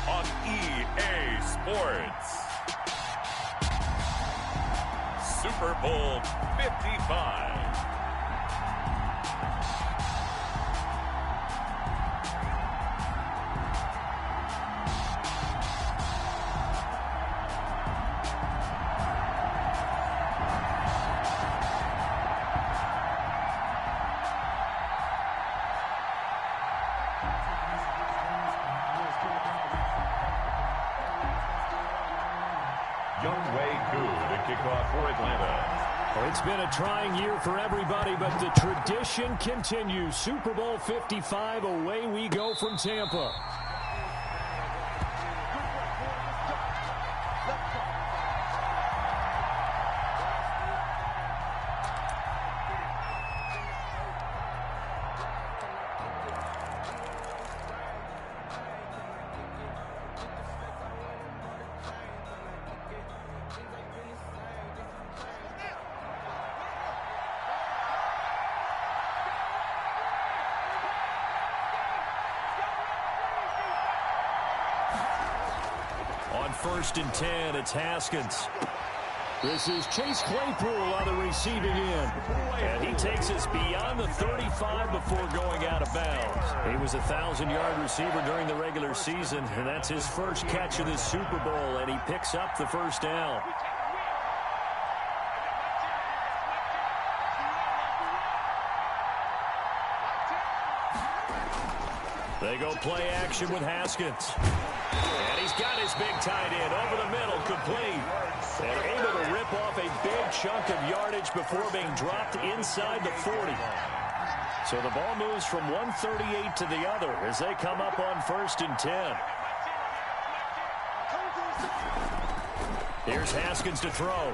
on EA Sports. Super Bowl 55. It's been a trying year for everybody, but the tradition continues. Super Bowl 55, away we go from Tampa. On 1st and 10, it's Haskins. This is Chase Claypool on the receiving end. And he takes us beyond the 35 before going out of bounds. He was a 1,000-yard receiver during the regular season, and that's his first catch of this Super Bowl, and he picks up the first down. They go play action with Haskins. And he's got his big tight end over the middle, complete. And able to rip off a big chunk of yardage before being dropped inside the 40. So the ball moves from 138 to the other as they come up on 1st and 10. Here's Haskins to throw.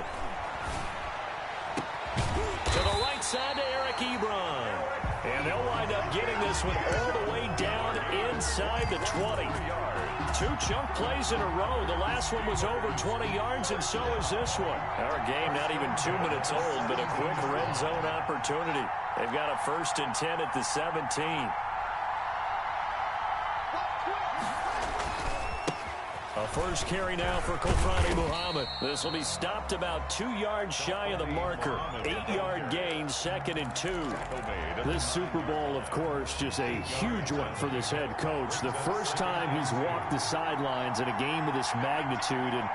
To the right side to Eric Ebron. And they'll wind up getting this one all the way down inside the 20. 2 chunk plays in a row. The last one was over 20 yards, and so is this one. Our game not even 2 minutes old, but a quick red zone opportunity. They've got a 1st and 10 at the 17. A first carry now for Kofrani Muhammad. This will be stopped about 2 yards shy of the marker. 8-yard gain, 2nd and 2. This Super Bowl, of course, just a huge one for this head coach. The first time he's walked the sidelines in a game of this magnitude. And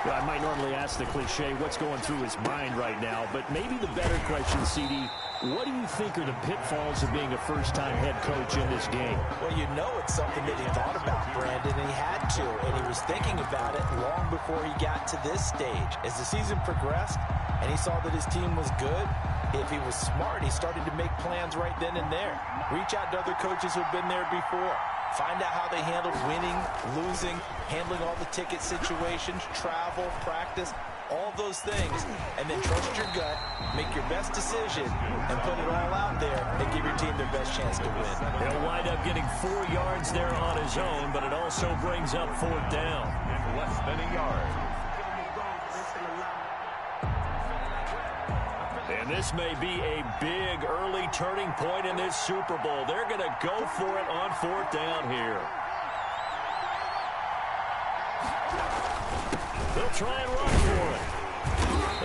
I might normally ask the cliche, what's going through his mind right now? But maybe the better question, CD, what do you think are the pitfalls of being a first-time head coach in this game? Well, you know it's something that he thought about, Brandon, and he had to. And he was thinking about it long before he got to this stage. As the season progressed and he saw that his team was good, if he was smart, he started to make plans right then and there. Reach out to other coaches who've been there before. Find out how they handled winning, losing, handling all the ticket situations, travel, practice, all those things, and then trust your gut, make your best decision, and put it all out there and give your team their best chance to win. He'll wind up getting 4 yards there on his own, but it also brings up 4th down. Less than a yard. And this may be a big early turning point in this Super Bowl. They're going to go for it on 4th down here. They'll try and run for it.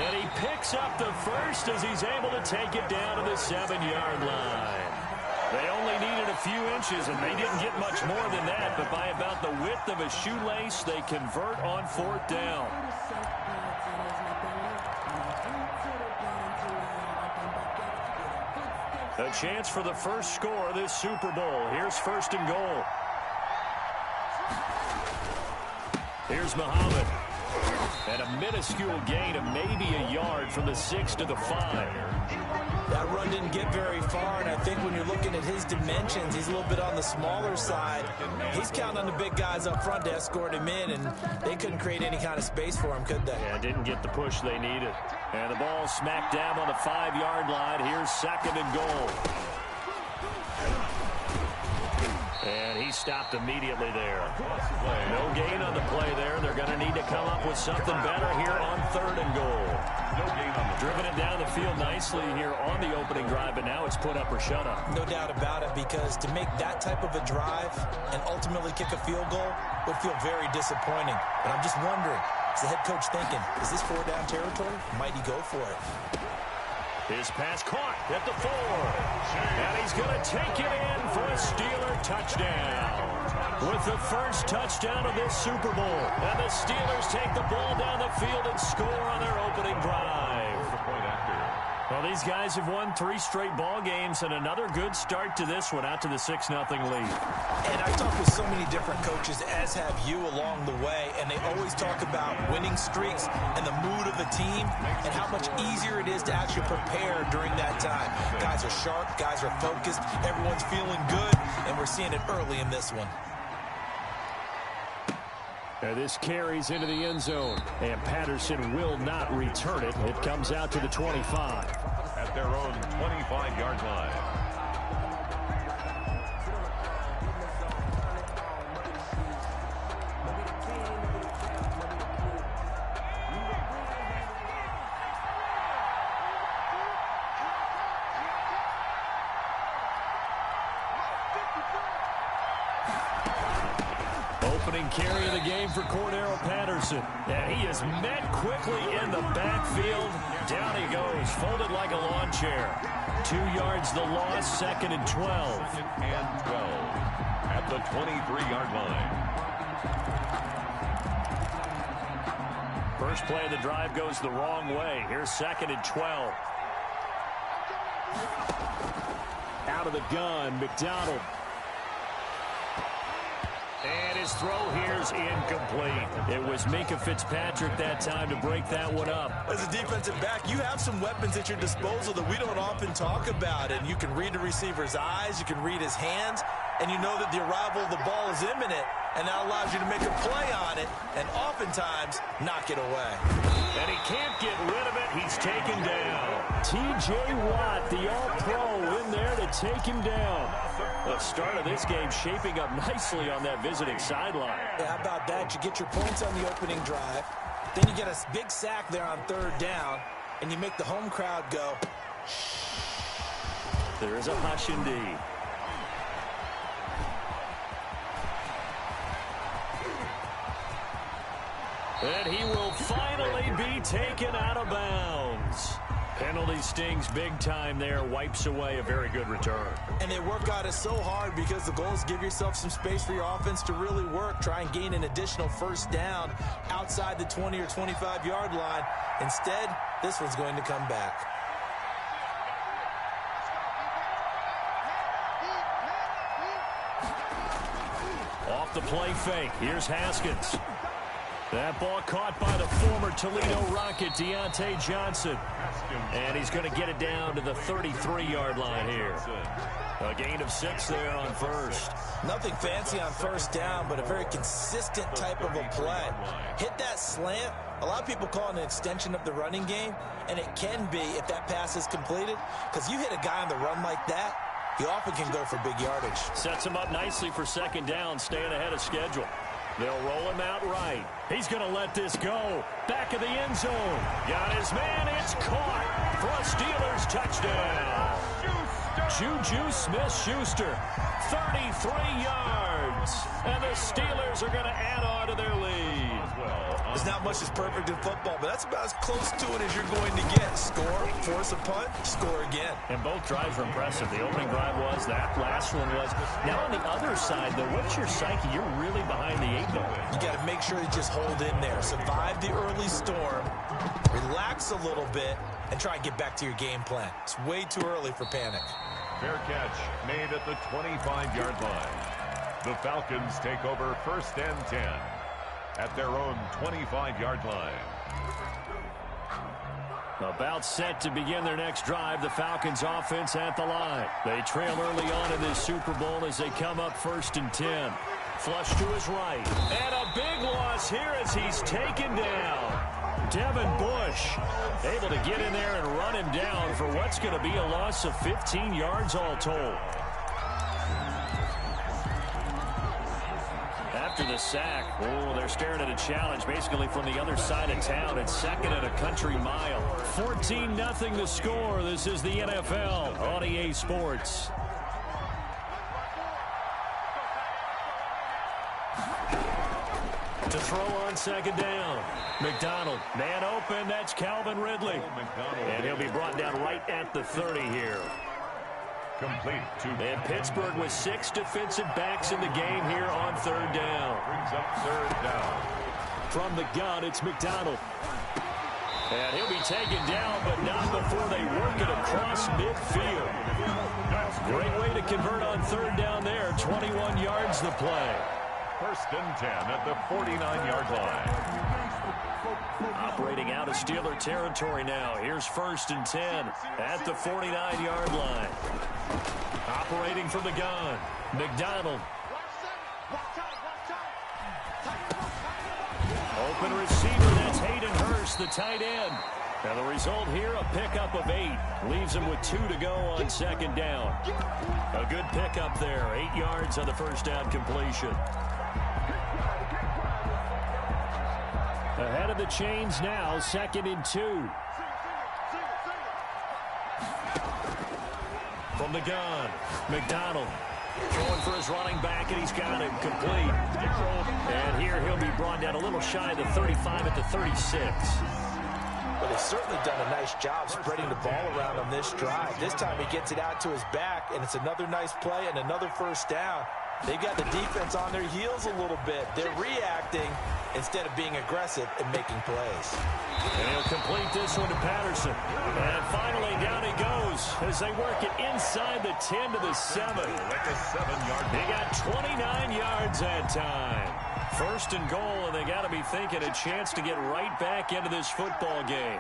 And he picks up the first as he's able to take it down to the 7-yard line. They only needed a few inches, and they didn't get much more than that. But by about the width of a shoelace, they convert on 4th down. A chance for the first score of this Super Bowl. Here's 1st and goal. Here's Muhammad. And a minuscule gain of maybe a yard from the 6 to the 5. That run didn't get very far, and I think when you're looking at his dimensions, he's a little bit on the smaller side. He's counting on the big guys up front to escort him in, and they couldn't create any kind of space for him, could they? Yeah, didn't get the push they needed. And the ball smack dab on the 5-yard line. Here's 2nd and goal. And he stopped immediately there. No gain on the play there. They're going to need to come up with something better here on 3rd and goal. Driven it down the field nicely here on the opening drive, but now it's put up or shut up. No doubt about it, because to make that type of a drive and ultimately kick a field goal would feel very disappointing. But I'm just wondering, is the head coach thinking, is this 4-down territory? Might he go for it? His pass caught at the 4. And he's going to take it in for a Steeler touchdown. With the first touchdown of this Super Bowl. And the Steelers take the ball down the field and score on their opening drive. Well, these guys have won 3 straight ball games, and another good start to this one out to the 6-0 lead. And I talked with so many different coaches, as have you, along the way, and they always talk about winning streaks and the mood of the team and how much easier it is to actually prepare during that time. Guys are sharp, guys are focused, everyone's feeling good, and we're seeing it early in this one. And this carries into the end zone, and Patterson will not return it. It comes out to the 25. At their own 25-yard line. Opening carry of the game for Cordero Patterson. And he is met quickly in the backfield. Down he goes, folded like a lawn chair. 2 yards the loss, 2nd and 12. 2nd and 12 at the 23-yard line. First play of the drive goes the wrong way. Here's 2nd and 12. Out of the gun, McDonald. And his throw here's incomplete. It was Minkah Fitzpatrick that time to break that one up. As a defensive back, you have some weapons at your disposal that we don't often talk about. And you can read the receiver's eyes, you can read his hands, and you know that the arrival of the ball is imminent. And that allows you to make a play on it and oftentimes knock it away. And he can't get rid of it. He's taken down. T.J. Watt, the all-pro, in there to take him down. The start of this game shaping up nicely on that visiting sideline. Yeah, how about that? You get your points on the opening drive. Then you get a big sack there on 3rd down, and you make the home crowd go. There is a hush indeed. And he will finally be taken out of bounds. Penalty stings big time there, wipes away a very good return. And they work on it so hard because the goal is give yourself some space for your offense to really work. Try and gain an additional 1st down outside the 20 or 25-yard line. Instead, this one's going to come back. Off the play fake. Here's Haskins. That ball caught by the former Toledo Rocket, Deontay Johnson. And he's going to get it down to the 33-yard line here. A gain of 6 there on 1st. Nothing fancy on 1st down, but a very consistent type of a play. Hit that slant. A lot of people call it an extension of the running game, and it can be if that pass is completed, because you hit a guy on the run like that, he often can go for big yardage. Sets him up nicely for 2nd down, staying ahead of schedule. They'll roll him out right. He's going to let this go. Back of the end zone. Got his man. It's caught for a Steelers touchdown. Juju Smith-Schuster, 33 yards. And the Steelers are going to add on to their lead. There's not much that's perfect in football, but that's about as close to it as you're going to get. Score, force a punt, score again. And both drives were impressive. The opening drive was, that last one was. Now on the other side, though, what's your psyche? You're really behind the 8 ball. You got to make sure you just hold in there. Survive the early storm, relax a little bit, and try and get back to your game plan. It's way too early for panic. Fair catch made at the 25-yard line. The Falcons take over 1st and 10 at their own 25-yard line. About set to begin their next drive, the Falcons offense at the line. They trail early on in this Super Bowl as they come up 1st and 10. Flush to his right. And a big loss here as he's taken down. Devin Bush able to get in there and run him down for what's going to be a loss of 15 yards all told. after the sack. Oh, they're staring at a challenge basically from the other side of town. It's second and a country mile. 14-0 the score. This is the NFL on EA Sports. To throw on second down. McDonald, man open. That's Calvin Ridley. And he'll be brought down right at the 30 here. Complete to and Pittsburgh with 6 defensive backs in the game here on third down. Brings up third down. From the gun, it's McDonald. And he'll be taken down, but not before they work it across midfield. Great way to convert on third down there. 21 yards the play. First and 10 at the 49-yard line. Operating out of Steeler territory now. Here's first and 10 at the 49-yard line. Operating from the gun. McDonald. Open receiver. That's Hayden Hurst, the tight end. And the result here, a pickup of 8. Leaves him with 2 to go on second down. A good pickup there. 8 yards on the first down completion. Ahead of the chains now, second and 2. From the gun, McDonald throwing for his running back, and he's got him complete. And here he'll be brought down a little shy of the 35 at the 36. But he's certainly done a nice job spreading the ball around on this drive. This time he gets it out to his back, and it's another nice play and another first down. They've got the defense on their heels a little bit. They're reacting instead of being aggressive and making plays. And he'll complete this one to Patterson. And finally, down he goes as they work it inside the 10 to the 7. Like a 7-yard. They got 29 yards that time. First and goal, and they got to be thinking a chance to get right back into this football game.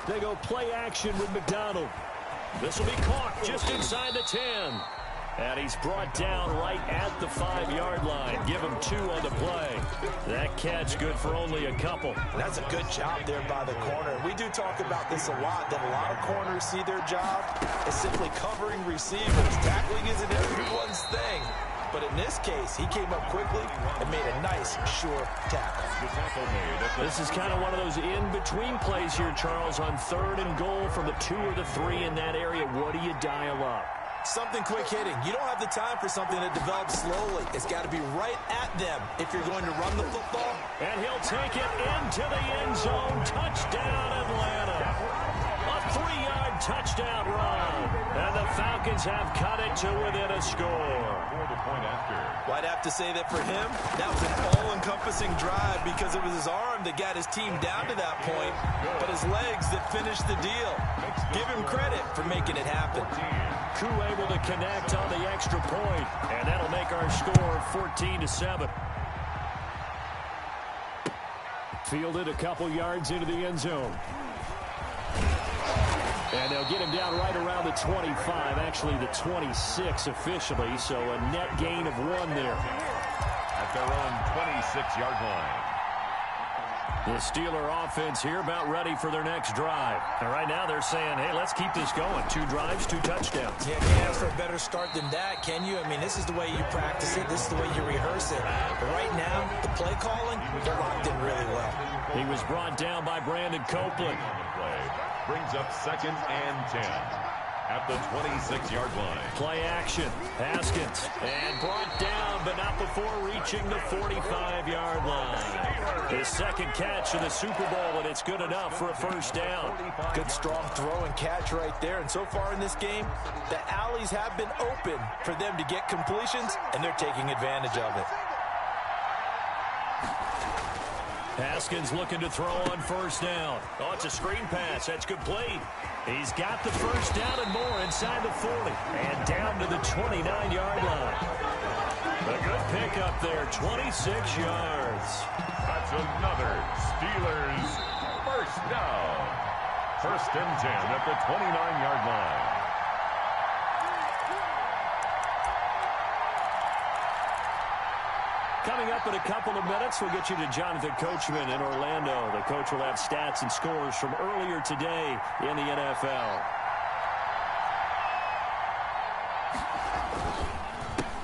They go play action with McDonald. This will be caught just inside the 10. And he's brought down right at the 5-yard line. Give him 2 on the play. That catch good for only a couple. That's a good job there by the corner. We do talk about this a lot, that a lot of corners see their job as simply covering receivers. Tackling isn't everyone's thing. But in this case, he came up quickly and made a nice, sure tackle. This is kind of one of those in-between plays here, Charles, on third and goal from the 2 or the 3 in that area. What do you dial up? Something quick hitting. You don't have the time for something that develops slowly. It's got to be right at them if you're going to run the football. And he'll take it into the end zone. Touchdown, Atlanta. A 3-yard touchdown run. And the Falcons have cut it to within a score. Well, I'd have to say that for him, that was an all-encompassing drive because it was his arm that got his team down to that point, but his legs that finished the deal. Give him credit for making it happen. Koo able to connect on the extra point, and that'll make our score 14-7. Fielded a couple yards into the end zone. And they'll get him down right around the 25, actually the 26 officially, so a net gain of 1 there. At their own 26-yard line. The Steeler offense here about ready for their next drive. And right now they're saying, hey, let's keep this going. 2 drives, 2 touchdowns. Yeah, can't ask for a better start than that, can you? I mean, this is the way you practice it. This is the way you rehearse it. But right now, the play calling, they're locked in really well. He was brought down by Brandon Copeland. Brings up second and 10 at the 26-yard line. Play action. Haskins. And brought down, but not before reaching the 45-yard line. His second catch in the Super Bowl, and it's good enough for a first down. Good strong throw and catch right there. And so far in this game, the alleys have been open for them to get completions, and they're taking advantage of it. Haskins looking to throw on first down. Oh, it's a screen pass. That's complete. He's got the first down and more inside the 40. And down to the 29-yard line. A good pickup there, 26 yards. That's another Steelers first down. First and 10 at the 29-yard line. Coming up in a couple of minutes, we'll get you to Jonathan Coachman in Orlando. The coach will have stats and scores from earlier today in the NFL.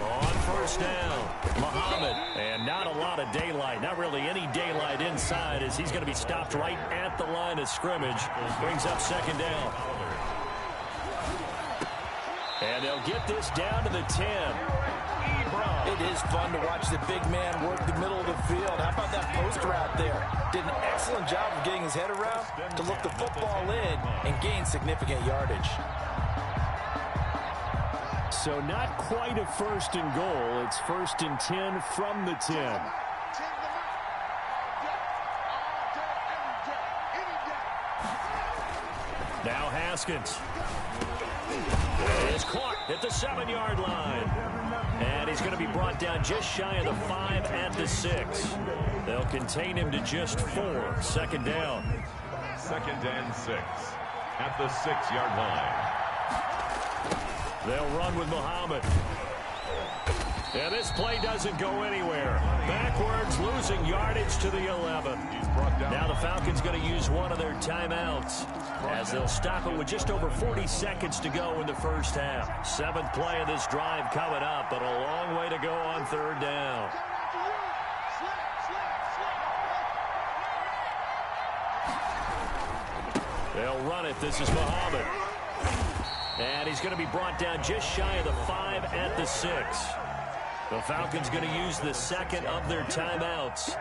On first down, Muhammad. And not a lot of daylight, not really any daylight inside, as he's going to be stopped right at the line of scrimmage. Brings up second down. And they'll get this down to the 10. It is fun to watch the big man work the middle of the field. How about that post route there? Did an excellent job of getting his head around to look the football in and gain significant yardage. So not quite a first and goal. It's first and 10 from the 10. Now Haskins. It's caught at the 7-yard line. And he's going to be brought down just shy of the 5 at the 6. They'll contain him to just 4. Second down. 2nd and 6 at the 6-yard line. They'll run with Muhammad. And this play doesn't go anywhere. Backwards, losing yardage to the 11. Now the Falcons going to use one of their timeouts, as they'll stop it with just over 40 seconds to go in the first half. 7th play of this drive coming up, but a long way to go on third down. They'll run it. This is Muhammad. And he's going to be brought down just shy of the 5 at the 6. The Falcons going to use the second of their timeouts,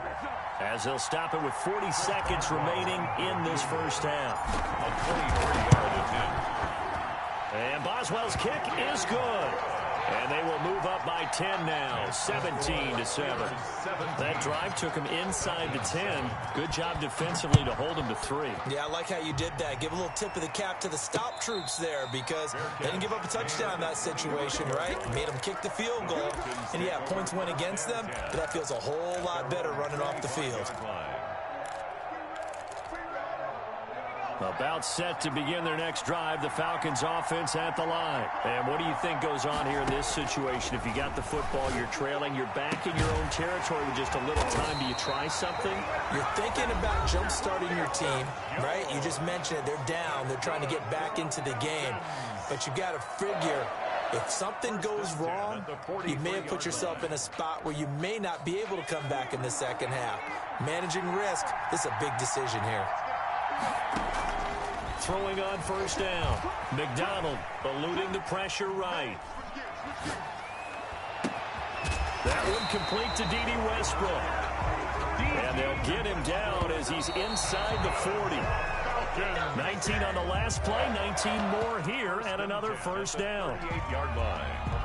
as they'll stop it with 40 seconds remaining in this first half. A 23-yard attempt. And Boswell's kick is good. And they will move up by 10 now, 17-7. That drive took him inside the 10. Good job defensively to hold him to 3. Yeah, I like how you did that. Give a little tip of the cap to the stop troops there, because they didn't give up a touchdown in that situation, right? Made them kick the field goal. And, yeah, points went against them, but that feels a whole lot better running off the field. About set to begin their next drive, the Falcons offense at the line. And what do you think goes on here in this situation? If you got the football, you're trailing, you're back in your own territory with just a little time. Do you try something? You're thinking about jump-starting your team, right? You just mentioned it. They're down. They're trying to get back into the game. But you got to figure, if something goes wrong, you may have put yourself in a spot where you may not be able to come back in the second half. Managing risk, this is a big decision here. Throwing on first down. McDonald eluding the pressure right. That one complete to D.D. Westbrook. And they'll get him down as he's inside the 40. 19 on the last play, 19 more here, and another first down. 38-yard line.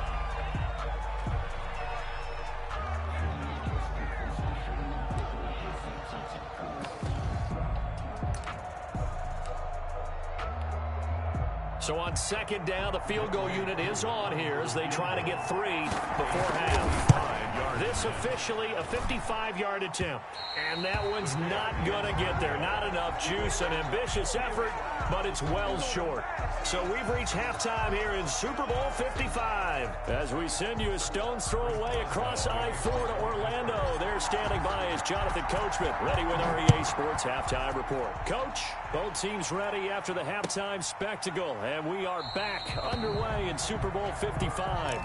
So on second down, the field goal unit is on here as they try to get 3 before half. This officially a 55-yard attempt. And that one's not going to get there. Not enough juice. An ambitious effort, but it's well short. So we've reached halftime here in Super Bowl 55. As we send you a stone's throw away across I-4 to Orlando. There standing by is Jonathan Coachman, ready with REA Sports Halftime Report. Coach, both teams ready after the halftime spectacle. And we are back underway in Super Bowl 55.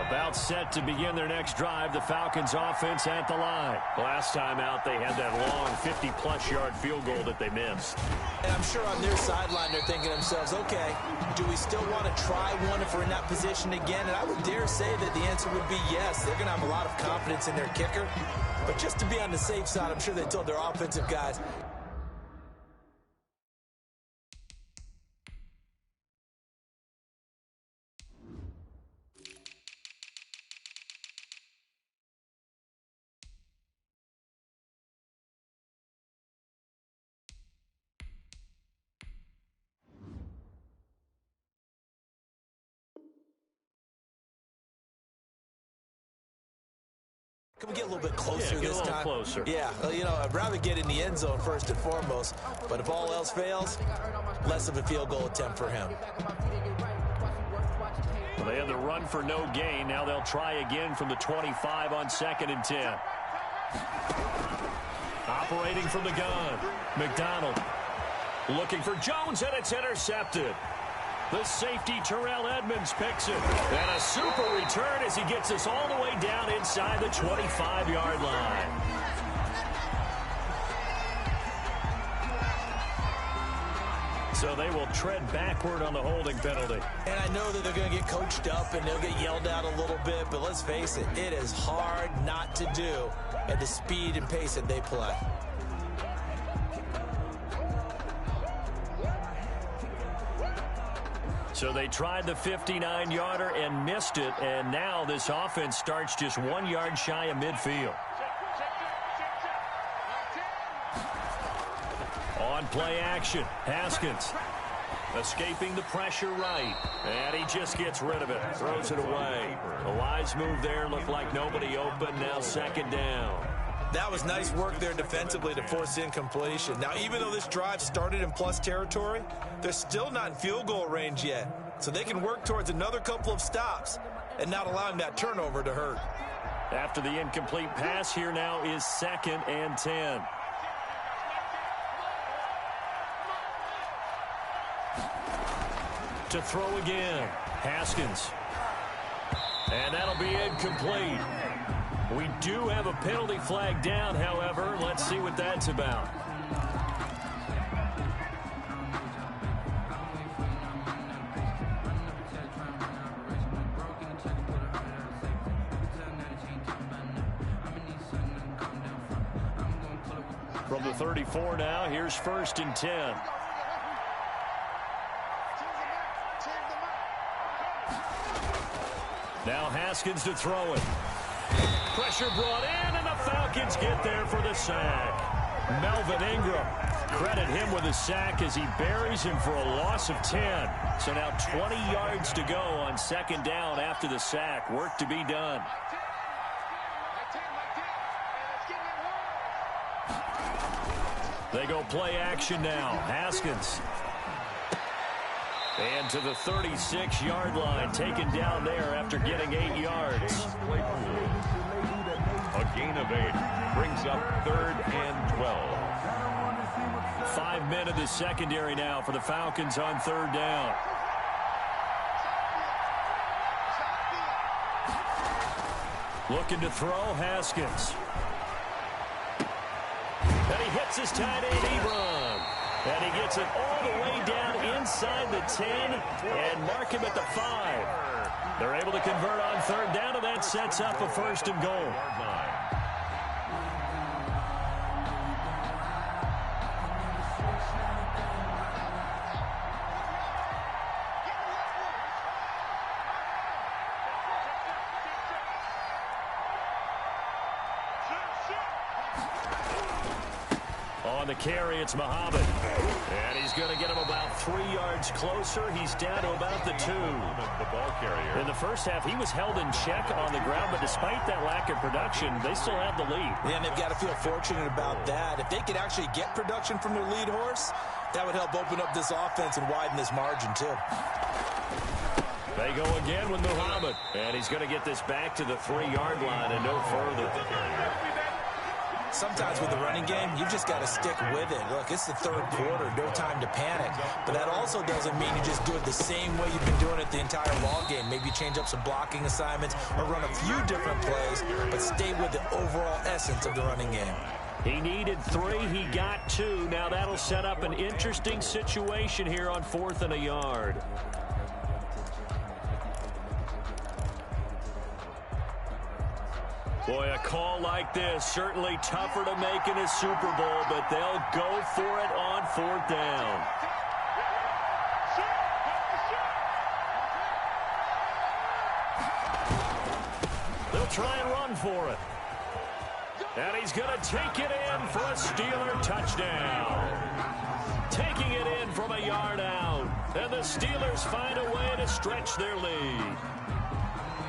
About set to begin their next drive, the Falcons offense at the line. Last time out, they had that long 50-plus yard field goal that they missed. And I'm sure on their sideline, they're thinking to themselves, okay, do we still want to try one if we're in that position again? And I would dare say that the answer would be yes. They're going to have a lot of confidence in their kicker. But just to be on the safe side, I'm sure they told their offensive guys, Can we get a little bit closer get this a little time? Closer. Yeah, you know, I'd rather get in the end zone first and foremost, but if all else fails, less of a field goal attempt for him. Well, they had the run for no gain. Now they'll try again from the 25 on 2nd and 10. Operating from the gun, McDonald looking for Jones, and it's intercepted. The safety, Terrell Edmonds, picks it. And a super return as he gets us all the way down inside the 25-yard line. So they will tread backward on the holding penalty. And I know that they're going to get coached up and they'll get yelled at a little bit, but let's face it, it is hard not to do at the speed and pace that they play. So they tried the 59-yarder and missed it, and now this offense starts just 1 yard shy of midfield. On play action, Haskins escaping the pressure right, and he just gets rid of it, throws it away. A wise move there, looked like nobody open, now 2nd down. That was nice work there defensively to force incompletion. Now, even though this drive started in plus territory, they're still not in field goal range yet. So they can work towards another couple of stops and not allowing that turnover to hurt. After the incomplete pass, here now is 2nd and 10. To throw again, Haskins. And that'll be incomplete. We do have a penalty flag down, however. Let's see what that's about. From the 34 now, here's 1st and 10. Now Haskins to throw it. Pressure brought in, and the Falcons get there for the sack. Melvin Ingram, credit him with a sack as he buries him for a loss of 10. So now 20 yards to go on 2nd down after the sack. Work to be done. They go play action now. Haskins. And to the 36-yard line, taken down there after getting 8 yards. A gain of 8 brings up 3rd and 12. 5 men in the secondary now for the Falcons on 3rd down. Looking to throw, Haskins. And he hits his tight end, Ebron. And he gets it all the way down inside the 10 and mark him at the 5. They're able to convert on 3rd down, and that sets up a 1st and goal. On the carry, it's Muhammad. And he's going to get him about 3 yards closer. He's down to about the 2. The ball carrier. In the first half, he was held in check on the ground, but despite that lack of production, they still have the lead. Yeah, and they've got to feel fortunate about that. If they could actually get production from their lead horse, that would help open up this offense and widen this margin, too. They go again with Muhammad. And he's going to get this back to the 3-yard line and no further. Sometimes with the running game, you've just got to stick with it. Look, it's the 3rd quarter, no time to panic. But that also doesn't mean you just do it the same way you've been doing it the entire ball game. Maybe change up some blocking assignments or run a few different plays, but stay with the overall essence of the running game. He needed 3. He got 2. Now that'll set up an interesting situation here on 4th and a yard. Boy, a call like this, certainly tougher to make in a Super Bowl, but they'll go for it on 4th down. They'll try and run for it. And he's going to take it in for a Steeler touchdown. Taking it in from a yard out. And the Steelers find a way to stretch their lead.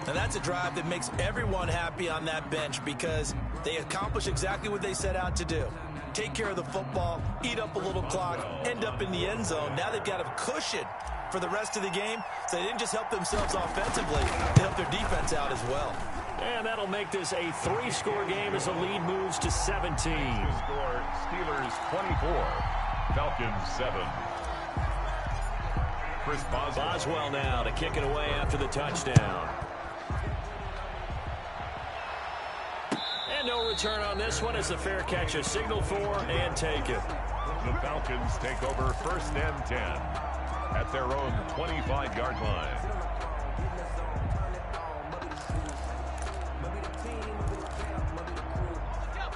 And that's a drive that makes everyone happy on that bench because they accomplish exactly what they set out to do. Take care of the football, eat up a little clock, end up in the end zone. Now they've got a cushion for the rest of the game, so they didn't just help themselves offensively, they helped their defense out as well. And that'll make this a 3-score game as the lead moves to 17. Score, Steelers 24, Falcons 7. Chris Boswell now to kick it away after the touchdown. And no return on this one as the fair catch is signaled for and taken. The Falcons take over 1st and 10 at their own 25-yard line.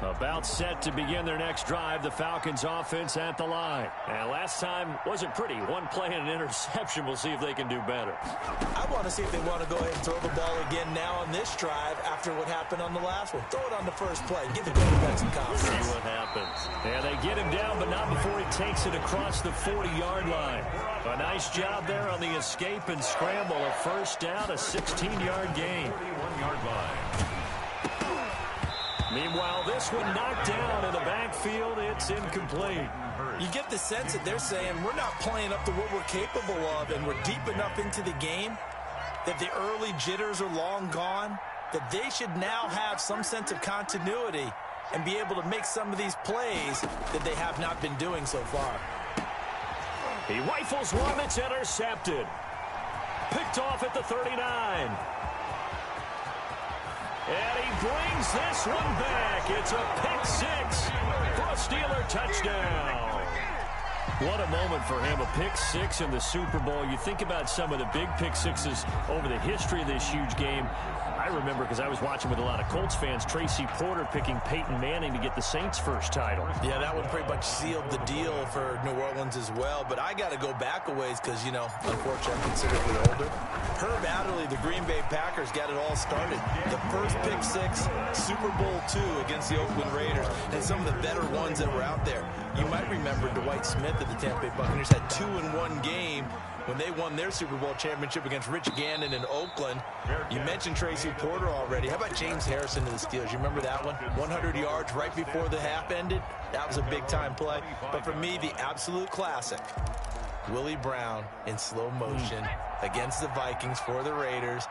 About set to begin their next drive, the Falcons offense at the line. And last time wasn't pretty. One play and an interception. We'll see if they can do better. I want to see if they want to go ahead and throw the ball again now on this drive after what happened on the last one. Throw it on the first play. Give the quarterback some confidence. See what happens. Yeah, they get him down, but not before he takes it across the 40-yard line. A nice job there on the escape and scramble. A first down, a 16-yard gain. 41-yard line. Meanwhile, this one knocked down in the backfield. It's incomplete. You get the sense that they're saying we're not playing up to what we're capable of, and we're deep enough into the game that the early jitters are long gone, that they should now have some sense of continuity and be able to make some of these plays that they have not been doing so far. He rifles one that's intercepted. Picked off at the 39. And he brings this one back. It's a pick six for a Steeler touchdown. What a moment for him, a pick six in the Super Bowl. You think about some of the big pick sixes over the history of this huge game. I remember, because I was watching with a lot of Colts fans, Tracy Porter picking Peyton Manning to get the Saints' first title. Yeah, that one pretty much sealed the deal for New Orleans as well. But I got to go back a ways because, you know, unfortunately, I'm considerably older. Herb Adderley, the Green Bay Packers, got it all started. The first pick six, Super Bowl II against the Oakland Raiders, and some of the better ones that were out there. You might remember Dwight Smith of the Tampa Bay Buccaneers had 2-in-1 game when they won their Super Bowl championship against Rich Gannon in Oakland. You mentioned Tracy Porter already. How about James Harrison to the Steelers? You remember that one? 100 yards right before the half ended? That was a big-time play. But for me, the absolute classic, Willie Brown in slow motion against the Vikings for the Raiders.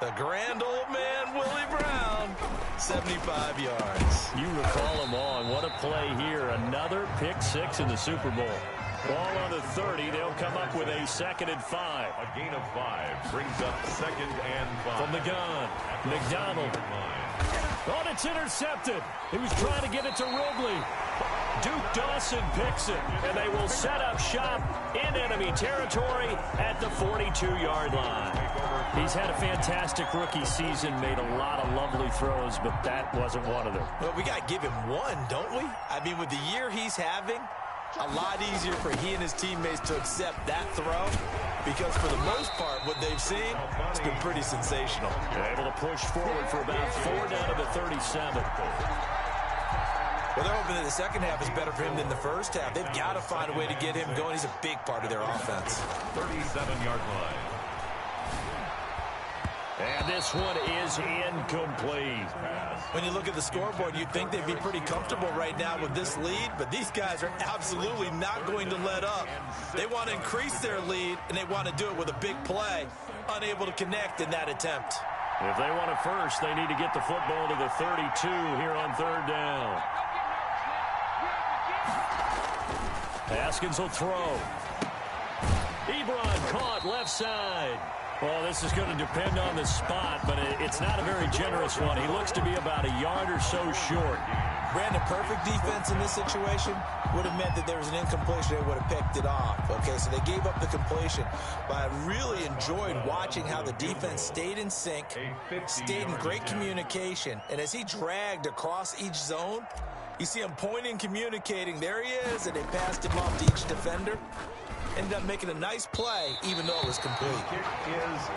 The grand old man, Willie Brown, 75 yards. You recall them all, and what a play here. Another pick six in the Super Bowl. Ball on the 30. They'll come up with a 2nd and 5. A gain of 5 brings up 2nd and 5. From the gun, McDonald. Oh, and it's intercepted. He was trying to get it to Wrigley. Duke Dawson picks it, and they will set up shop in enemy territory at the 42-yard line. He's had a fantastic rookie season, made a lot of lovely throws, but that wasn't one of them. Well, we got to give him one, don't we? I mean, with the year he's having, a lot easier for he and his teammates to accept that throw because for the most part, what they've seen, it's been pretty sensational. They're able to push forward for about 4 down to the 37. Well, they're hoping that the second half is better for him than the first half. They've got to find a way to get him going. He's a big part of their offense. 37-yard line. And this one is incomplete. When you look at the scoreboard, you'd think they'd be pretty comfortable right now with this lead, but these guys are absolutely not going to let up. They want to increase their lead, and they want to do it with a big play. Unable to connect in that attempt. If they want it first, they need to get the football to the 32 here on 3rd down. Haskins will throw. Ebron caught left side. Well, this is going to depend on the spot, but it's not a very generous one. He looks to be about a yard or so short. Brandon, perfect defense in this situation would have meant that there was an incompletion. They would have picked it off. Okay, so they gave up the completion. But I really enjoyed watching how the defense stayed in sync, stayed in great communication. And as he dragged across each zone, you see him pointing, communicating. There he is, and they passed him off to each defender. Ended up making a nice play, even though it was complete.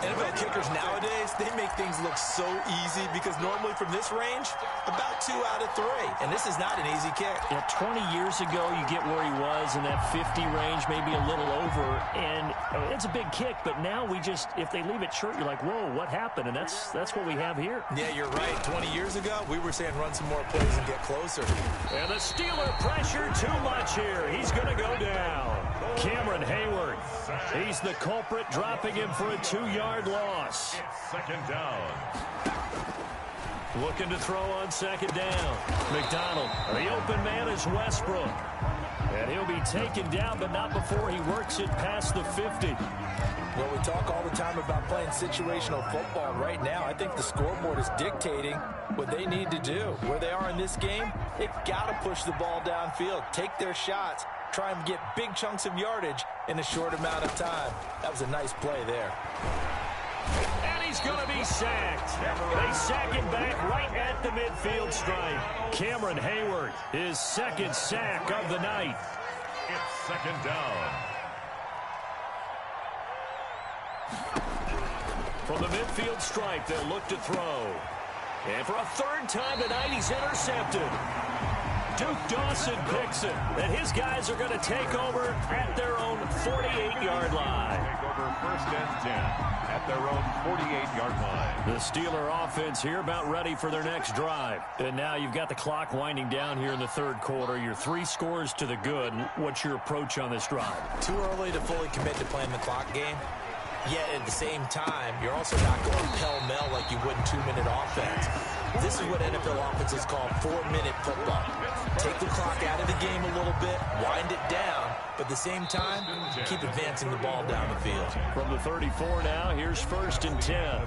NFL kickers nowadays, they make things look so easy because normally from this range, about 2 out of 3. And this is not an easy kick. Yeah, 20 years ago, you get where he was in that 50 range, maybe a little over, and and it's a big kick, but now if they leave it short, you're like, whoa, what happened? And that's what we have here. Yeah, you're right. 20 years ago, we were saying run some more plays and get closer. And the Steeler pressure too much here. He's going to go down. Cameron Hayward, he's the culprit, dropping him for a 2-yard loss. It's second down. Looking to throw on second down. McDonald, the open man is Westbrook. And he'll be taken down, but not before he works it past the 50. Well, we talk all the time about playing situational football. Right now, I think the scoreboard is dictating what they need to do. Where they are in this game, they've got to push the ball downfield, take their shots, try and get big chunks of yardage in a short amount of time. That was a nice play there. And he's going to be sacked. They sack him back right at the midfield stripe. Cameron Hayward, his second sack of the night. It's second down. From the midfield stripe, they'll look to throw. And for a third time tonight, he's intercepted. Duke Dawson picks it, and his guys are going to take over at their own 48-yard line. Take over first and 10 at their own 48-yard line. The Steeler offense here about ready for their next drive. And now you've got the clock winding down here in the third quarter. You're 3 scores to the good. What's your approach on this drive? Too early to fully commit to playing the clock game. Yet at the same time, you're also not going pell-mell like you would in 2-minute offense. This is what NFL offenses call 4-minute football. Take the clock out of the game a little bit, wind it down, but at the same time, keep advancing the ball down the field. From the 34 now, here's first and 10.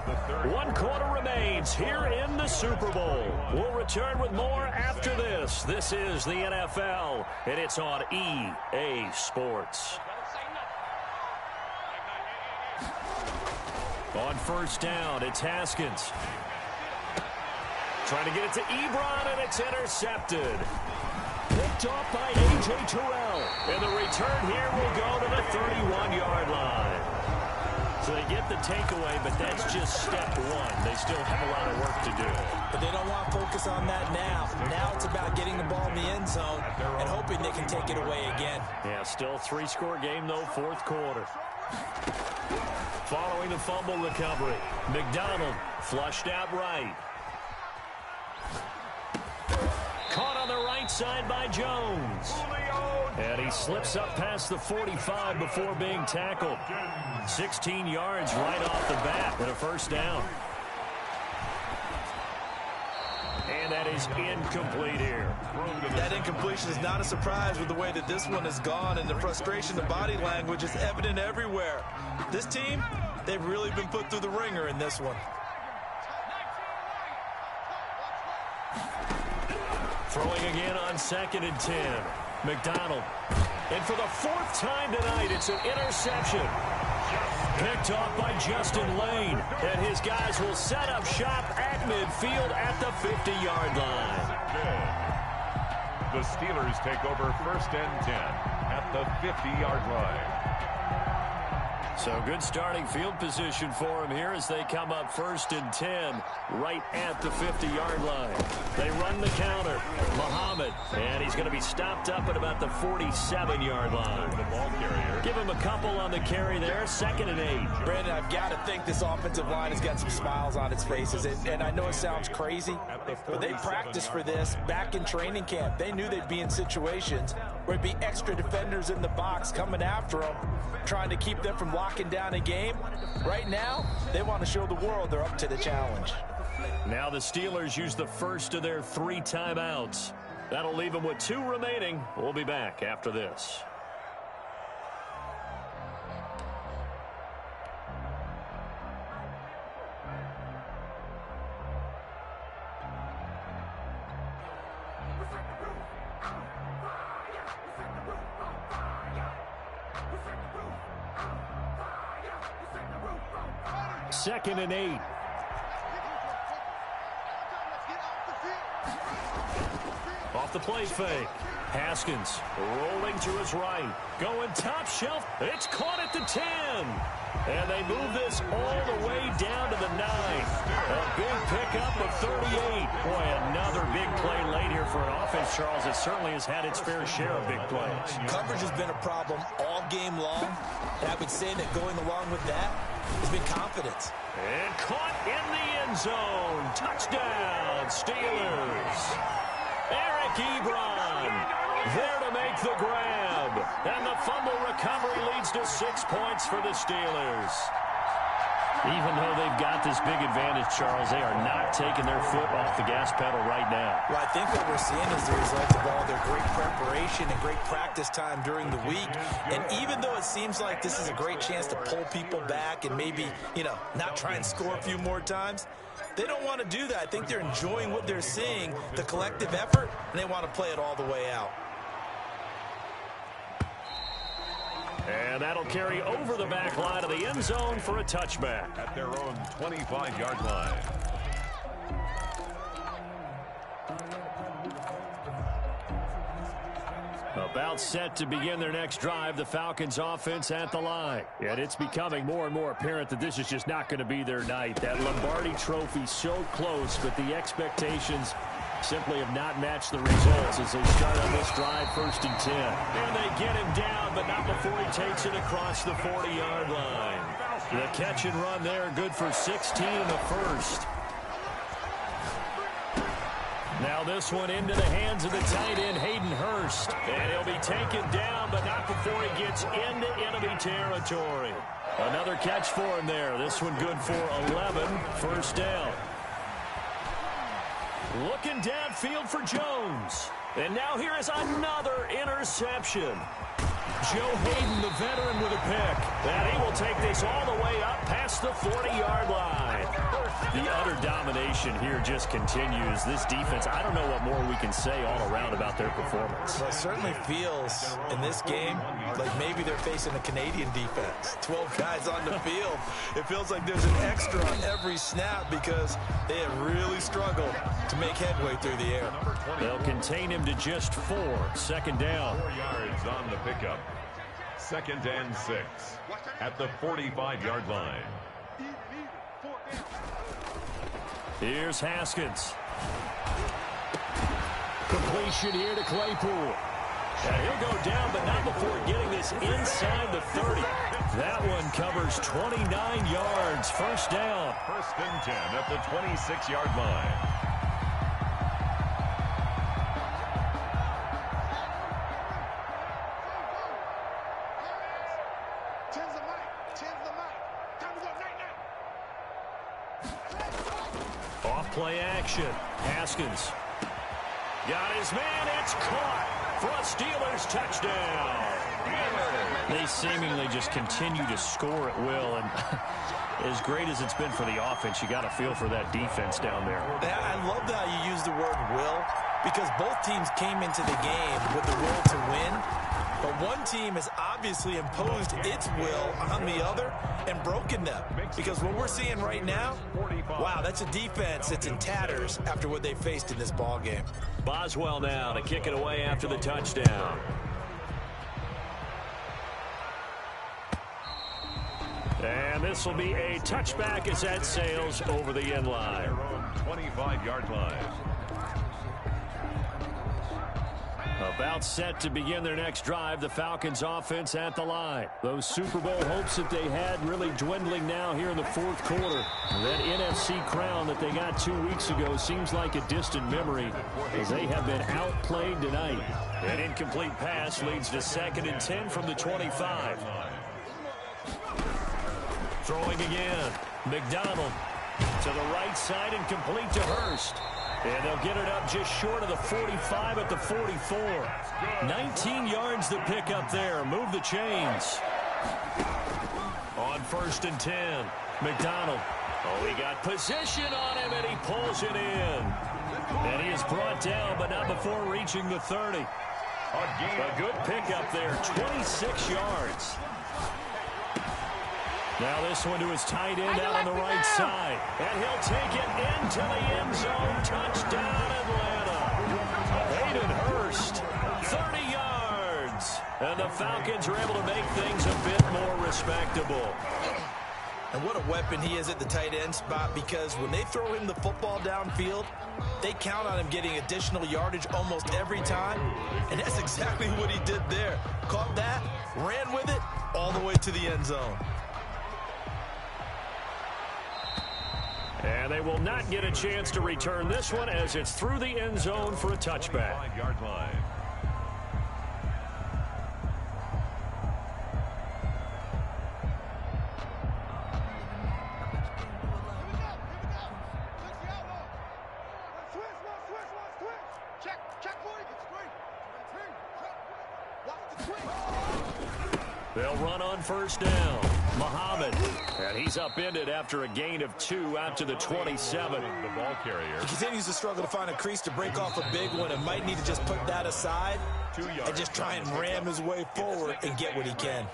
1 quarter remains here in the Super Bowl. We'll return with more after this. This is the NFL, and it's on EA Sports. On first down, it's Haskins. Trying to get it to Ebron, and it's intercepted. Picked off by A.J. Terrell. And the return here will go to the 31-yard line. So they get the takeaway, but that's just step one. They still have a lot of work to do. But they don't want to focus on that now. Now it's about getting the ball in the end zone and hoping they can take it away again. Yeah, still 3-score game, though, fourth quarter. Following the fumble recovery, McDonald flushed out right. Caught on the right side by Jones. And he slips up past the 45 before being tackled. 16 yards right off the bat and a first down. And that is incomplete here. That incompletion is not a surprise with the way that this one has gone, and the frustration, the body language is evident everywhere. This team, they've really been put through the ringer in this one. Throwing again on second and 10. McDonald. And for the 4th time tonight, it's an interception. Picked off by Justin Lane. And his guys will set up shop at midfield at the 50-yard line. The Steelers take over first and 10 at the 50-yard line. So good starting field position for him here as they come up first and 10 right at the 50-yard line. They run the counter. Muhammad, and he's going to be stopped up at about the 47-yard line. The ball carrier. Give him a couple on the carry there, 2nd and 8. Brandon, I've got to think this offensive line has got some smiles on its faces. And I know it sounds crazy, but they practiced for this back in training camp. They knew they'd be in situations where it'd be extra defenders in the box coming after them, trying to keep them from locking down a game. Right now, they want to show the world they're up to the challenge. Now the Steelers use the first of their 3 timeouts. That'll leave them with 2 remaining. We'll be back after this. Second and 8. Off the play fake. Haskins rolling to his right. Going top shelf. It's caught at the 10. And they move this all the way down to the 9. A big pickup of 38. Boy, another big play late here for an offense, Charles. It certainly has had its fair share of big plays. Coverage has been a problem all game long. And I would say that going along with that has been confidence. And caught in the end zone. Touchdown, Steelers. Eric Ebron there to make the grab. And the fumble recovery leads to 6 points for the Steelers. Even though they've got this big advantage, Charles, they are not taking their foot off the gas pedal right now. Well, I think what we're seeing is the result of all their great preparation and great practice time during the week. And even though it seems like this is a great chance to pull people back and maybe, not try and score a few more times, they don't want to do that. I think they're enjoying what they're seeing, the collective effort, and they want to play it all the way out. And that'll carry over the back line of the end zone for a touchback. At their own 25-yard line. About set to begin their next drive, the Falcons offense at the line. And it's becoming more and more apparent that this is just not going to be their night. That Lombardi trophy so close, but the expectations simply have not matched the results as they start on this drive 1st and 10. And they get him down, but not before he takes it across the 40-yard line. The catch and run there, good for 16 in the first. Now this one into the hands of the tight end, Hayden Hurst. And he'll be taken down, but not before he gets into enemy territory. Another catch for him there. This one good for 11, first down. Looking downfield for Jones. And now here is another interception. Joe Hayden, the veteran, with a pick. And he will take this all the way up past the 40-yard line. The utter domination here just continues. This defense, I don't know what more we can say all around about their performance. Well, it certainly feels in this game like maybe they're facing a Canadian defense. 12 guys on the field. It feels like there's an extra on every snap because they have really struggled to make headway through the air. They'll contain him to just 4. Second down. 4 yards on the pickup. 2nd and 6 at the 45-yard line. Here's Haskins. Completion here to Claypool. And he'll go down, but not before getting this inside the 30. That one covers 29 yards. First down. 1st and 10 at the 26-yard line. Play action. Haskins. Got his man. It's caught for a Steelers touchdown. They seemingly just continue to score at will. And as great as it's been for the offense, you got to feel for that defense down there. I love how you use the word will because both teams came into the game with the will to win. But one team has obviously imposed its will on the other and broken them. Because what we're seeing right now, wow, that's a defense that's in tatters after what they faced in this ball game. Boswell now to kick it away after the touchdown. And this will be a touchback as that sails over the end line. 25-yard line. About set to begin their next drive, the Falcons offense at the line. Those Super Bowl hopes that they had really dwindling now here in the 4th quarter. That NFC crown that they got 2 weeks ago seems like a distant memory as they have been outplayed tonight. An incomplete pass leads to 2nd and 10 from the 25. Throwing again. McDonald to the right side and complete to Hurst. And they'll get it up just short of the 45 at the 44. 19 yards to pick up there. Move the chains. On 1st and 10, McDonald. Oh, he got position on him, and he pulls it in. And he is brought down, but not before reaching the 30. A good pickup there, 26 yards. Now this one to his tight end out on the right side. And he'll take it into the end zone. Touchdown, Atlanta. Hayden Hurst, 30 yards. And the Falcons are able to make things a bit more respectable. And what a weapon he is at the tight end spot, because when they throw him the football downfield, they count on him getting additional yardage almost every time. And that's exactly what he did there. Caught that, ran with it, all the way to the end zone. And they will not get a chance to return this one as it's through the end zone for a touchback. 5-yard line. They'll run on first down. Muhammad. And he's upended after a gain of 2 out to the 27. The ball carrier. He continues to struggle to find a crease to break off a big one and might need to just put that aside 2 yards. and just try and ram his way forward and get what he can.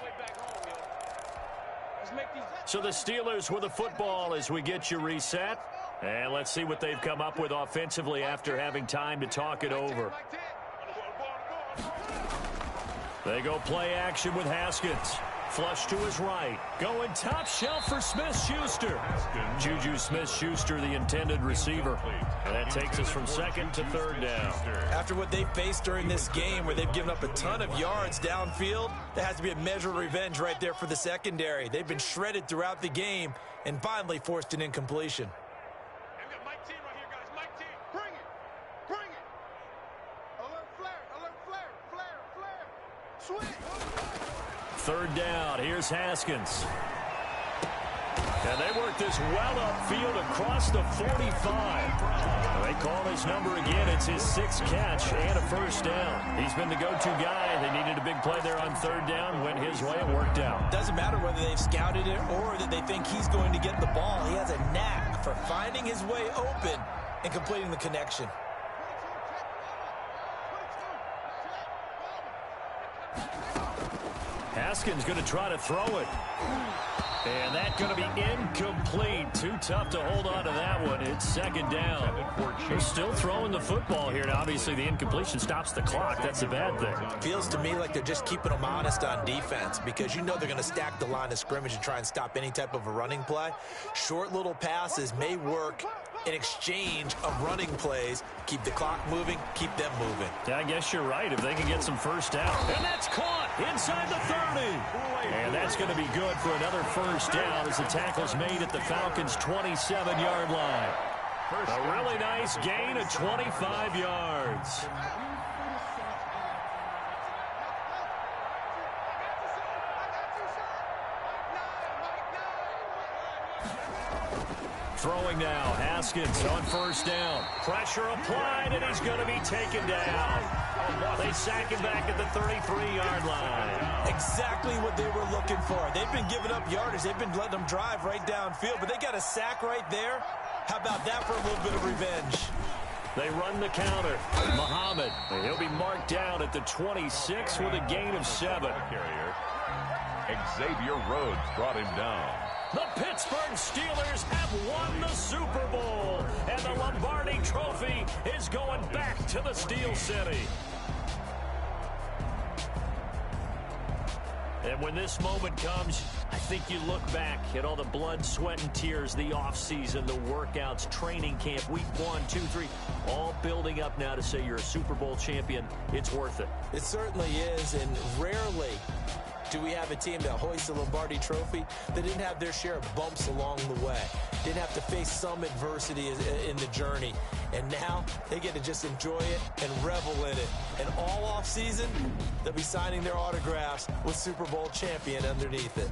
So the Steelers with the football as we get you reset. And let's see what they've come up with offensively after having time to talk it over. They go play action with Haskins. Flush to his right. Going top shelf for Smith-Schuster. Juju Smith-Schuster, the intended receiver. And that takes us from second to third down. After what they faced during this game where they've given up a ton of yards downfield, there has to be a measure of revenge right there for the secondary. They've been shredded throughout the game and finally forced an incompletion. Third down, here's Haskins. And they work this well upfield across the 45. They call his number again. It's his 6th catch and a first down. He's been the go-to guy. They needed a big play there on third down. Went his way. It worked out. Doesn't matter whether they've scouted it or that they think he's going to get the ball. He has a knack for finding his way open and completing the connection. Haskins going to try to throw it. And that's going to be incomplete. Too tough to hold on to that one. It's second down. They're still throwing the football here. Now, obviously, the incompletion stops the clock. That's a bad thing. Feels to me like they're just keeping them honest on defense, because you know they're going to stack the line of scrimmage and try and stop any type of a running play. Short little passes may work in exchange of running plays. Keep the clock moving, keep them moving. Yeah, I guess you're right. If they can get some first down. And that's caught inside the 30. And that's going to be good for another first down as the tackle's made at the Falcons' 27-yard line. A really nice gain of 25 yards. Throwing now, Haskins on first down. Pressure applied, and he's going to be taken down. They sack him back at the 33-yard line. Exactly what they were looking for. They've been giving up yardage. They've been letting them drive right downfield, but they got a sack right there. How about that for a little bit of revenge? They run the counter. Muhammad, he'll be marked down at the 26 with a gain of 7. Xavier Rhodes brought him down. The Pittsburgh Steelers have won the Super Bowl, and the Lombardi Trophy is going back to the Steel City. And when this moment comes, I think you look back at all the blood, sweat, and tears, the offseason, the workouts, training camp, week 1, 2, 3, all building up now to say you're a Super Bowl champion. It's worth it. It certainly is, and rarely do we have a team that hoists the Lombardi Trophy that didn't have their share of bumps along the way, didn't have to face some adversity in the journey, and now they get to just enjoy it and revel in it. And all off season, they'll be signing their autographs with Super Bowl champion underneath it.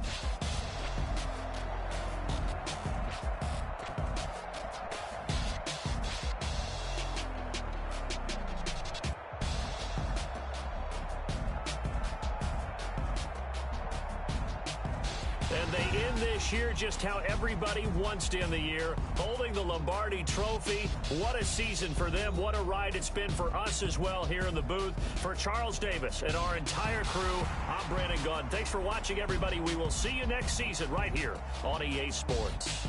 And they end this year just how everybody wants to end the year, holding the Lombardi Trophy. What a season for them. What a ride it's been for us as well here in the booth. For Charles Davis and our entire crew, I'm Brandon Gunn. Thanks for watching, everybody. We will see you next season right here on EA Sports.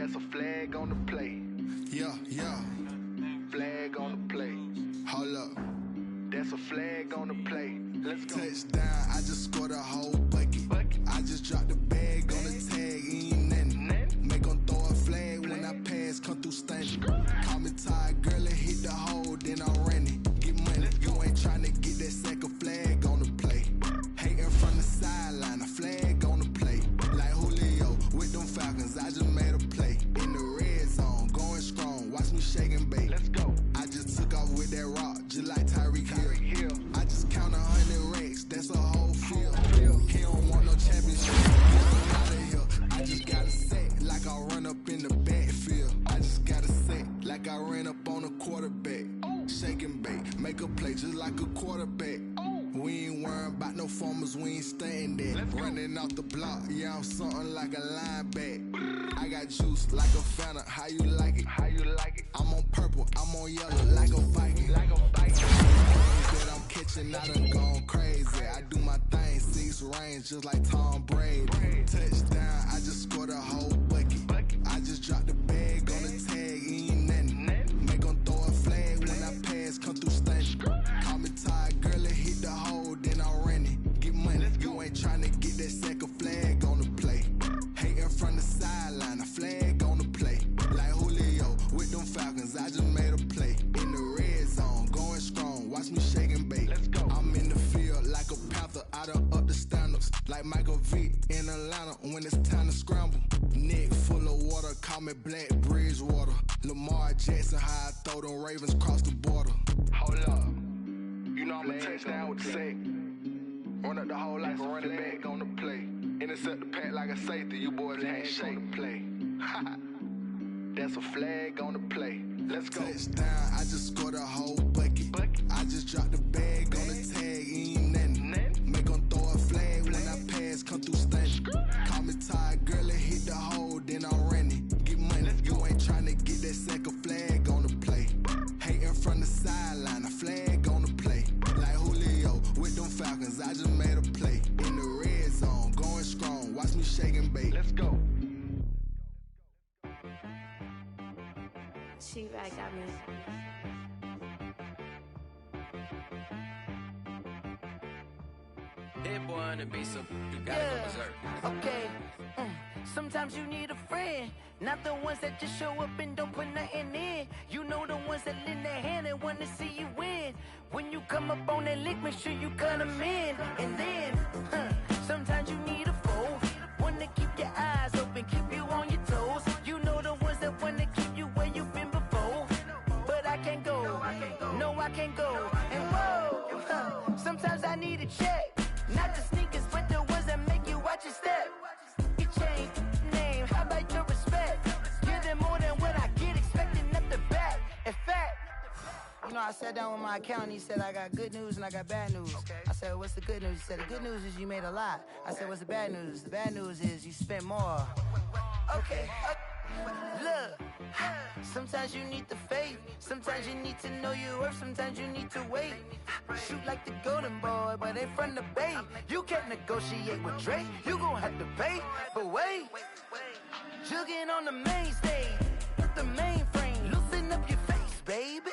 That's a flag on the play. Yeah. Flag on the play. Hold up. That's a flag on the play. Let's go. Touchdown, I just scored a whole bucket. I just dropped the bag on the tag, ain't nothing. Make 'em throw a flag when I pass, come through stunning. Call me tired, girl, and hit the hole, then I'm running. Get money, you ain't tryna get that second flag on the play. Hating from the sideline, a flag on the play. Like Julio with them Falcons, I just made a play. In the red zone, going strong, watch me shake and bake. Let's go. I just took off with that rock, just like Tyreek Hill. I just count 100 racks, that's a whole field. He don't want no championship, get him out of here. I just got a set, like I run up in the backfield. I just got a set, like I ran up on a quarterback. Shake and bake, make a play just like a quarterback. We ain't worrying about no formers, we ain't staying there. Running off the block, yeah, I'm something like a linebacker. I got juice like a Fanta, how you like it? How you like it? I'm on purple, I'm on yellow like a Viking. Like a bike. That I'm catching, I done gone crazy. I do my thing, 6 range just like Tom Brady. Touchdown, I just scored a whole bucket. I just dropped the bag on the tag, ain't nothing. Make 'em throw a flag when I pass, come through stunning. Call me tired, girl, and hit the hole, then I'm running. Get money, you ain't tryna get that second flag on the play. Hating from the sideline, a flag on the play. Like Julio with them Falcons, I just made a play. In the red zone, going strong, watch me shake and bake. Let's go. I'm in the field like a panther, I done up the standards. Like Michael Vick in Atlanta when it's time to scramble. Neck full of water, call me Black Bridgewater. Lamar Jackson, how I throw them Ravens cross the border. Hold up. You know I'm a touchdown with the sack. Run up the whole like a running back on the play. Intercept the pack like a safety. You boys ain't shake the play. That's a flag on the play. Let's go. Touchdown, I just scored a whole bucket. I just dropped the bag on the tag, ain't nothing. Make 'em throw a flag when I pass, come through stunning. Call me tired, girl, and hit the hole, then I'm running. Get money, you ain't tryna get that second flag on the play. Hating from the sideline, a flag on the play. Like Julio with them Falcons, I just made a play. In the red zone, going strong, watch me shake and bake. Let's go. She right got me. Hit boy on the beat, so you gotta go berserk. Okay. Sometimes you need a friend, not the ones that just show up and don't put nothing in. You know the ones that lend their hand and want to see you win. When you come up on that lick, make sure you cut them in. And then, sometimes you need a foe, one to keep your eyes open, keep you on your toes. You know the ones that want to keep you where you've been before. But I can't go, no I can't go. And whoa, sometimes I need a check. Not the sneakers, but the ones that make you watch your step. Your chain, name, how about your respect? Give them more than what I get, expecting up the back. In fact, you know, I sat down with my accountant, he said I got good news and I got bad news. I said, what's the good news? He said, the good news is you made a lot. I said, what's the bad news? The bad news is you spent more. Okay. Look, sometimes you need the faith, sometimes you need to know your worth, sometimes you need to wait. Shoot like the golden boy, but they from the bay. You can't negotiate with Drake, you gon' have to pay. But wait, jugging on the main stage, the mainframe, loosen up your face, baby.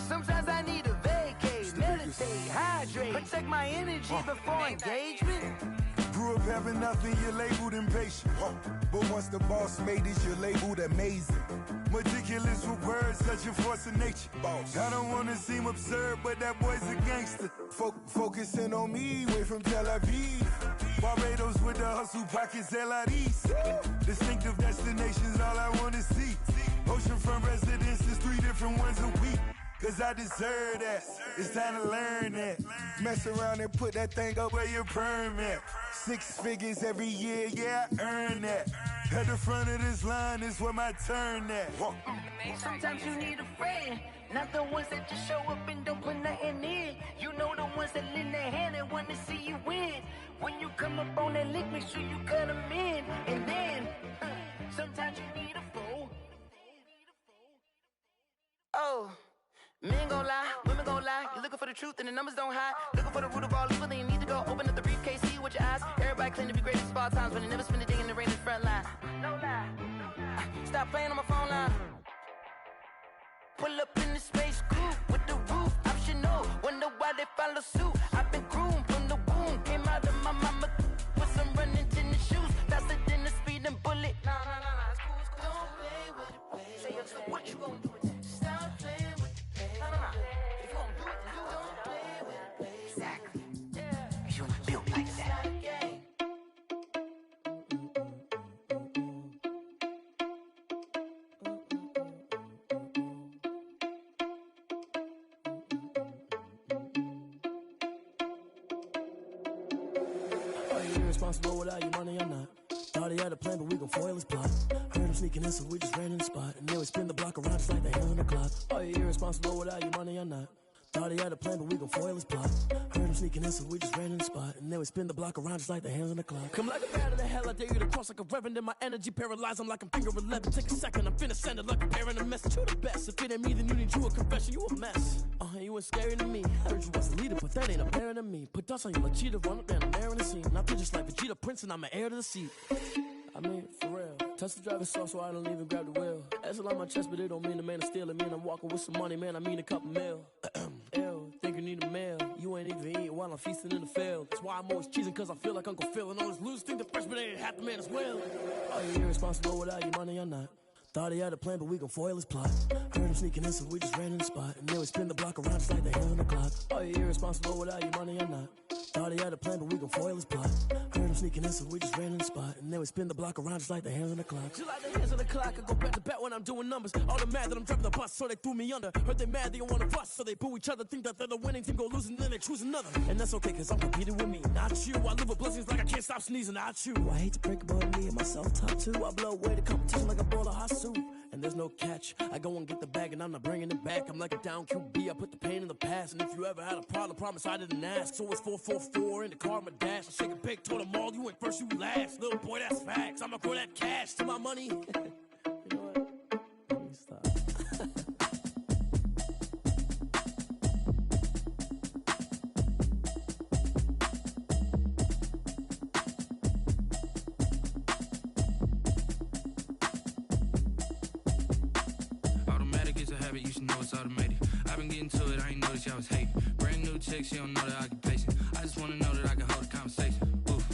Sometimes I need a vacate, meditate, hydrate, protect my energy before engagement. Grew up having nothing, you're labeled impatient. But once the boss made it, you're labeled amazing. Meticulous with words, such a force of nature. I don't wanna seem absurd, but that boy's a gangster. Focusing on me, way from Tel Aviv. Barbados with the hustle pockets, LIDs. Distinctive destinations, all I wanna see. Oceanfront residences, 3 different ones a week. Cause I deserve that, it's time to learn that. Mess around and put that thing up where your perm at. 6 figures every year, yeah, I earn that. At the front of this line is where my turn at. Sometimes you need a friend, not the ones that just show up and don't put nothing in. You know the ones that lend their hand and want to see you win. When you come up on that lick, make sure you cut them in. And then, sometimes you need a foe. Oh. Men gon' lie, women gon' lie. You're looking for the truth and the numbers don't hide. Looking for the root of all evil, then you need to go open up the briefcase, see with your eyes. Everybody claim to be greatest of all times, but they never spend a day in the rain in the front line. No lie. Stop playing on my phone line. Pull up in the space coupe with the roof optional. Wonder why they follow suit. I've been groomed from the womb. Came out of my mama with some running tennis shoes. Faster than the speeding bullet. Nah, it's cool, it's cool. Don't play with it, baby. Say what you gonna do with it? Stop playing with it, baby. Nah. If you gonna do it, you don't play with it, baby. Exactly. Yeah. You built like that. Irresponsible without your money or not. Thought he had a plan, but we gon' foil his plot. Heard him sneaking in, so we just ran in the spot. And then we spin the block around just like the hand on the clock. Are you irresponsible without your money or not? Thought he had a plan, but we gon' foil his plot. Heard him sneaking in, so we just ran in the spot. And then we spin the block around just like the hands on the clock. Come like a bat of the hell, I dare you to cross like a reverend. In my energy paralyzed, I'm like I'm finger 11. Take a second, I'm finna send it like a parent a message. You the best, if it ain't me, then you need you a confession. You a mess, you ain't scary to me. Heard you was a leader, but that ain't apparent to me. Put dust on you like cheetah, run up down the air in the scene. I feel just like Vegeta Prince and I'm an heir to the seat. I mean, for real. Touch the driver's sauce so I don't even grab the wheel. That's on my chest, but it don't mean the man is stealing. Man, I'm walking with some money, man, I mean a couple mil. Ew, think you need a meal. You ain't even eating while I'm feasting in the field. That's why I'm always cheesing, cause I feel like Uncle Phil. And all this losers think the freshman ain't half the man as well. Are you irresponsible without your money or not? Thought he had a plan, but we gon' foil his plot. Heard him sneaking in, so we just ran in the spot. And then we spin the block around just like the hand on the clock. Are you irresponsible without your money or not? Thought he had a plan, but we gon' foil his plot. Heard him sneaking in, so we just ran in the spot. And then we spin the block around just like the hands on the clock. Just like the hands on the clock, I go back to back when I'm doing numbers. All the mad that I'm driving the bus, so they threw me under. Heard they mad, they don't wanna bust, so they boo each other. Think that they're the winning team, go losing, then they choose another. And that's okay, cause I'm competing with me, not you. I live with blessings like I can't stop sneezing, not you. I hate to break about me and myself top two. I blow away the competition like a bowl of hot soup. And there's no catch. I go and get the bag and I'm not bringing it back. I'm like a down QB, I put the pain in the past. And if you ever had a problem, promise I didn't ask. So it's 444 in the car, my dash. I shake a big, told them all, you went first, you last. Little boy, that's facts. I'ma throw that cash to my money. You know what? Let me stop. You should know it's automated. I've been getting to it, I ain't noticed y'all was hating. Brand new chick, she don't know the occupation. I just wanna know that I can hold a conversation. Oof,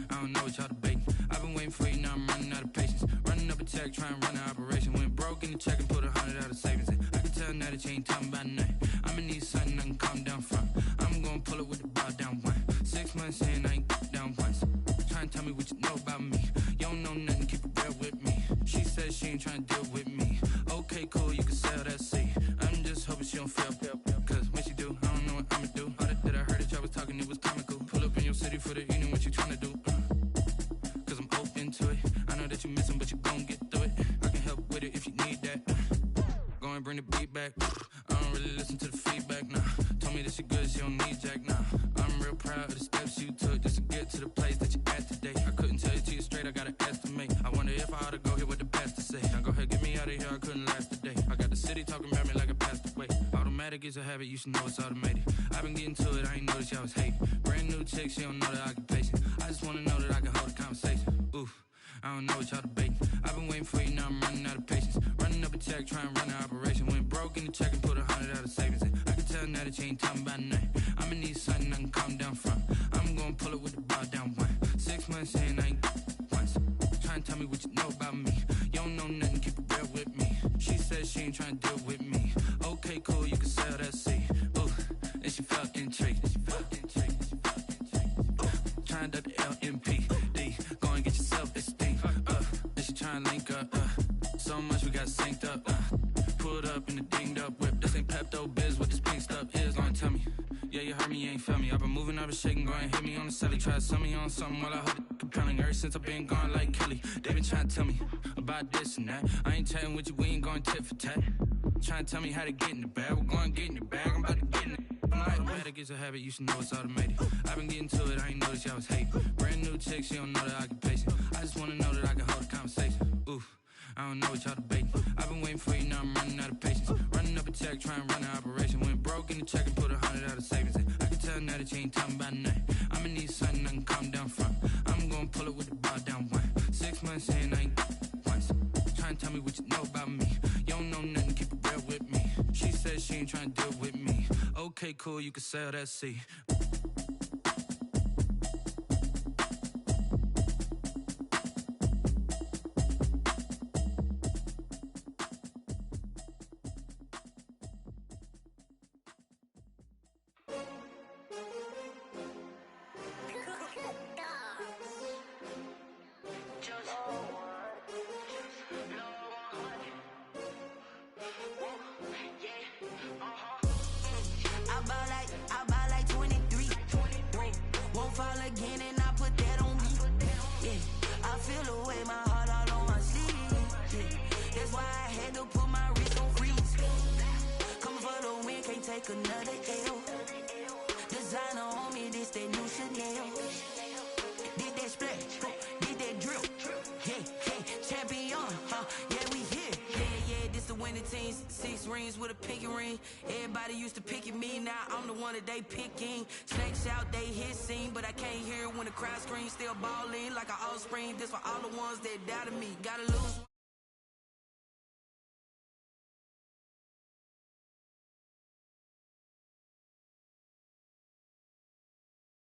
I don't know what y'all debating. I've been waiting for you, now I'm running out of patience. Running up a check, trying to run an operation. Went broke in the check and put 100 out of savings in. I can tell now that you ain't talking about nothing. I'ma need something I can calm down from. I'm gonna pull it with the bow down one. 6 months in, I ain't down once. Trying to tell me what you know about me. You don't know nothing, keep it real with me. She said she ain't trying to deal with me. Okay, cool, you can sell that seat. I'm just hoping she don't fail. Cause when she do, I don't know what I'ma do. All that I heard that y'all was talking, it was comical. Pull up in your city for the evening, what you trying to do? Cause I'm open to it. I know that you missing, but you gon' get through it. I can help with it if you need that. Go and bring the beat back. I don't really listen to the feedback, nah. Told me that she good, she don't need jack, nah. I'm real proud of the steps you took just to get to the place that you at today. I couldn't tell you to you straight, I gotta estimate. I wonder if I ought to go here with the pastor say. Now go ahead, get me out of here, I couldn't last a day. I got the city talking about me like I passed away. Automatic is a habit, you should know it's automated. I've been getting to it, I ain't noticed y'all was hating. Brand new chick, she don't know the occupation. I just wanna know that I can hold a conversation. Oof, I don't know what y'all debating. I've been waiting for you, now I'm running out of patience. Running up a check, trying to run an operation. Went broke in the check and put 100 out of savings in. I can tell now that you ain't talking about nothing. I'ma need something I can calm down from. I'm gonna pull it with the bow down one. 6 months in, I ain't once. Trying to tell me what you know about me. You don't know nothing, keep it real with me. She said she ain't trying to deal with me. Okay, cool, you can sell that seat. Ooh, and she felt intrigued. Trying to the LMPD. Go and get yourself esteem. And she trying to link up. So much we got synced up. Pulled up in the dinged up whip. This ain't Pepto Biz, what this pink stuff is. Gonna tell me. Yeah, you heard me, you ain't felt me. I've been moving, I've been shaking, go and hit me on the celly. Try to sell me on something while I hold it compelling. Ever since I've been gone like Kelly, they been trying to tell me about this and that. I ain't chatting with you, we ain't going tit for tat. Trying to tell me how to get in the bag, we're going to get in the bag, I'm about to get in it. Automatic is a habit, you should know it's automated. I've been getting to it, I ain't noticed y'all was hating. Brand new chick, she don't know the occupation. I just wanna know that I can hold a conversation. Oof, I don't know what y'all debating. I've been waiting for you, now I'm running out of patience. Running up a check, trying to run an operation. Went broke in the check and put 100 out of savings in. I can tell now that you ain't talking about nothing. I'ma need something I can calm down from. I'm gonna pull it with the bow down one. 6 months in, I ain't once. Trying to tell ain't trying to deal with me. Okay, cool, you can sail that sea. I buy like 23. Won't fall again and I put that on me. Yeah, I feel the way, my heart all on my sleeve. Yeah, that's why I had to put my wrist on freeze. Coming for the win, can't take another L. Designer on me, this that new Chanel. Did that splash, did that drill. Yeah, champion, yeah, we here. Yeah, this the winning team. 6 rings with a pinky ring. Everybody used to pick at me, now I'm the one that they picking. Snakes out, they hit scene, but I can't hear it when the crowd screams. Still balling like an offspring. This for all the ones that doubted me. Gotta lose.